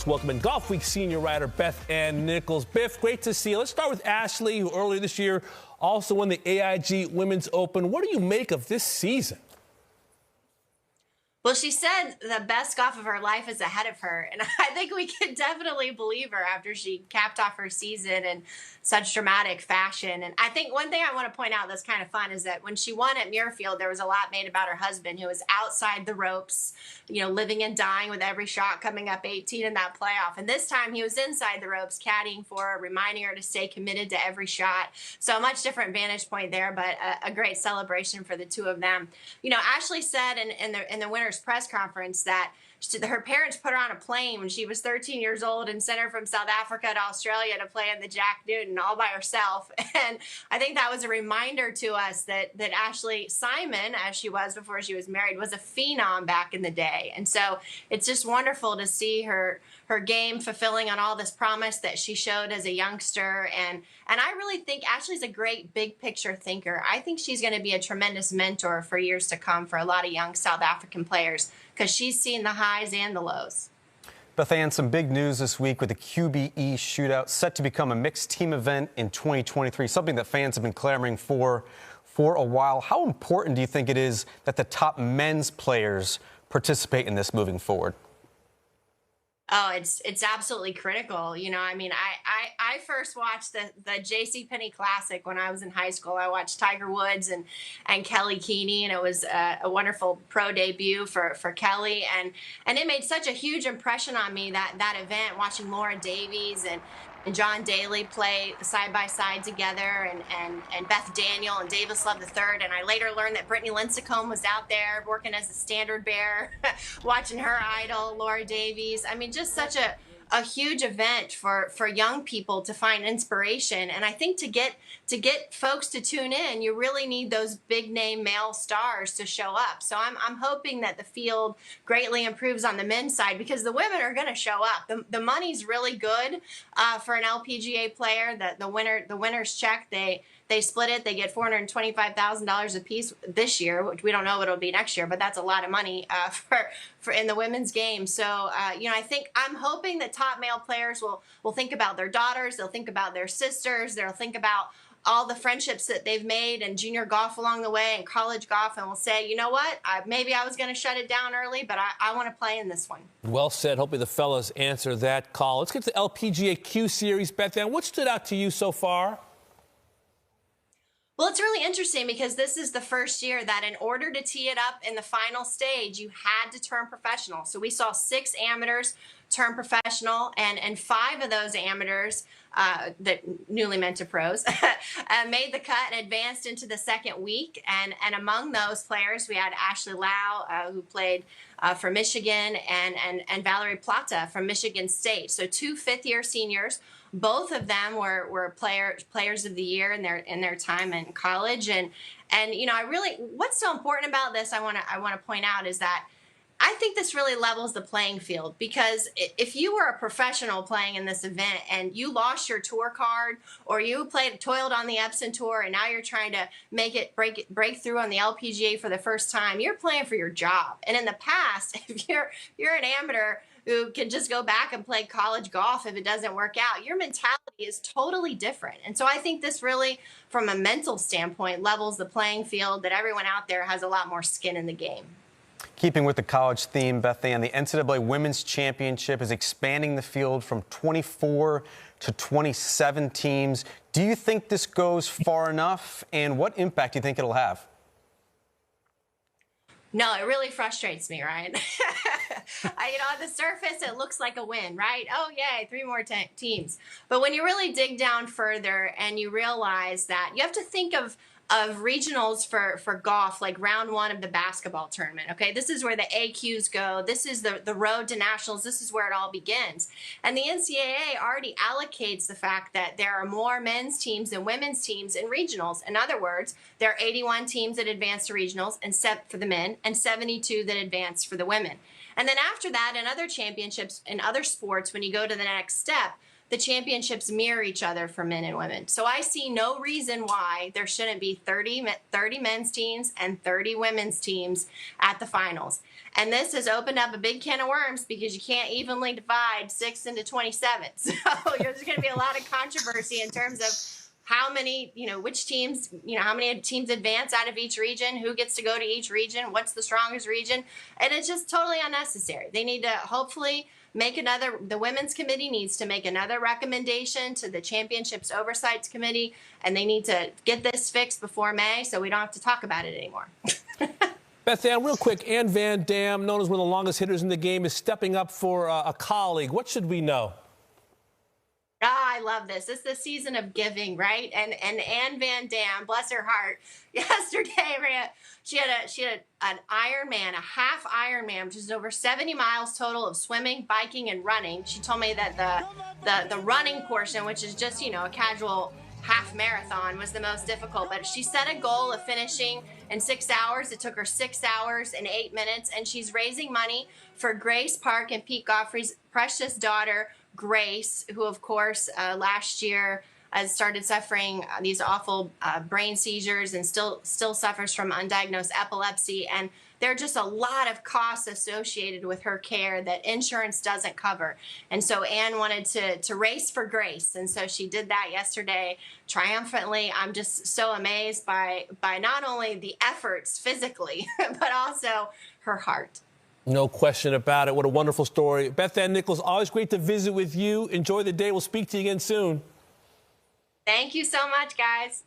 welcome in Golf Week senior writer Beth Ann Nichols. Biff, great to see you. Let's start with Ashleigh, who earlier this year also won the AIG Women's Open. What do you make of this season? Well, she said the best golf of her life is ahead of her, and I think we can definitely believe her after she capped off her season in such dramatic fashion. And I think one thing I want to point out that's kind of fun is that when she won at Muirfield, there was a lot made about her husband, who was outside the ropes, you know, living and dying with every shot, coming up 18 in that playoff. And this time he was inside the ropes, caddying for her, reminding her to stay committed to every shot. So a much different vantage point there, but a great celebration for the two of them. You know, Ashleigh said in the winner's press conference that her parents put her on a plane when she was 13 years old and sent her from South Africa to Australia to play in the Jack Newton all by herself. And I think that was a reminder to us that Ashleigh Simon, as she was before she was married, was a phenom back in the day. And so it's just wonderful to see her game fulfilling on all this promise that she showed as a youngster. And I really think Ashleigh's a great big picture thinker. I think she's going to be a tremendous mentor for years to come for a lot of young South African players, because she's seen the highs and the lows. Beth Ann, some big news this week with the QBE Shootout set to become a mixed team event in 2023, something that fans have been clamoring for a while. How important do you think it is that the top men's players participate in this moving forward? Oh, it's absolutely critical. You know, I mean, I first watched the JCPenney Classic when I was in high school. I watched Tiger Woods and Kelly Keeney, and it was a wonderful pro debut for Kelly. And it made such a huge impression on me, that event, watching Laura Davies and John Daly play side by side together, and Beth Daniel and Davis Love III. And I later learned that Brittany Lincecum was out there working as a standard bearer, watching her idol, Laura Davies. I mean, just such a huge event for young people to find inspiration. And I think to get folks to tune in, you really need those big name male stars to show up. So I'm hoping that the field greatly improves on the men's side, because the women are going to show up. The money's really good for an LPGA player. The winner's check, they split it. They get $425,000 a piece this year, which we don't know what it'll be next year, but that's a lot of money for in the women's game. So, you know, I'm hoping that top male players will think about their daughters, they'll think about their sisters, they'll think about all the friendships that they've made in junior golf along the way and college golf, and will say, you know what, maybe I was going to shut it down early, but I want to play in this one. Well said. Hopefully the fellas answer that call. Let's get to the LPGA Q Series. Beth Ann, what stood out to you so far? Well, it's really interesting because this is the first year that in order to tee it up in the final stage, you had to turn professional. So we saw 6 amateurs turn professional, and 5 of those amateurs that newly minted pros made the cut and advanced into the second week. And among those players, we had Ashley Lau, who played for Michigan, and Valerie Plata from Michigan State. So 2 fifth-year seniors. Both of them were players of the year in their time in college, and you know, what's so important about this, I want to point out, is that I think this really levels the playing field, because if you were a professional playing in this event and you lost your tour card, or you toiled on the Epson Tour, and now you're trying to break through on the LPGA for the first time, you're playing for your job. And in the past, if you're an amateur who can just go back and play college golf if it doesn't work out, your mentality is totally different. And so I think this really, from a mental standpoint, levels the playing field, that everyone out there has a lot more skin in the game. Keeping with the college theme, Beth Ann, the NCAA Women's Championship is expanding the field from 24 to 27 teams. Do you think this goes far enough, and what impact do you think it'll have? No, it really frustrates me, right? You know, on the surface, it looks like a win, right? Oh, yay, 3 more teams. But when you really dig down further and you realize that you have to think of regionals for golf, like round 1 of the basketball tournament. Okay, this is where the AQs go. This is the road to nationals. This is where it all begins. And the NCAA already allocates the fact that there are more men's teams than women's teams in regionals. In other words, there are 81 teams that advance to regionals, and for the men, and 72 that advance for the women. And then after that, in other championships, in other sports, when you go to the next step, the championships mirror each other for men and women. So I see no reason why there shouldn't be 30 men's teams and 30 women's teams at the finals. And this has opened up a big can of worms because you can't evenly divide 6 into 27. So there's going to be a lot of controversy in terms of how many, which teams, how many teams advance out of each region, who gets to go to each region, what's the strongest region. And it's just totally unnecessary. They need to hopefully the women's committee needs to make another recommendation to the championships oversight committee, and they need to get this fixed before May so we don't have to talk about it anymore. Beth Ann, real quick, Ann Van Dam, known as one of the longest hitters in the game, is stepping up for a colleague. What should we know? I love this. It's the season of giving, right? And Ann Van Dam, bless her heart, yesterday she had an Ironman, a half Ironman, which is over 70 miles total of swimming, biking, and running. She told me that the running portion, which is just a casual half marathon, was the most difficult. But she set a goal of finishing in 6 hours. It took her 6 hours and 8 minutes, and she's raising money for Grace Park and Pete Godfrey's precious daughter, Grace, who, of course, last year started suffering these awful brain seizures and still suffers from undiagnosed epilepsy. And there are just a lot of costs associated with her care that insurance doesn't cover. And so Anne wanted to race for Grace. And so she did that yesterday triumphantly. I'm just so amazed by not only the efforts physically, but also her heart. No question about it. What a wonderful story. Beth Ann Nichols, always great to visit with you. Enjoy the day. We'll speak to you again soon. Thank you so much, guys.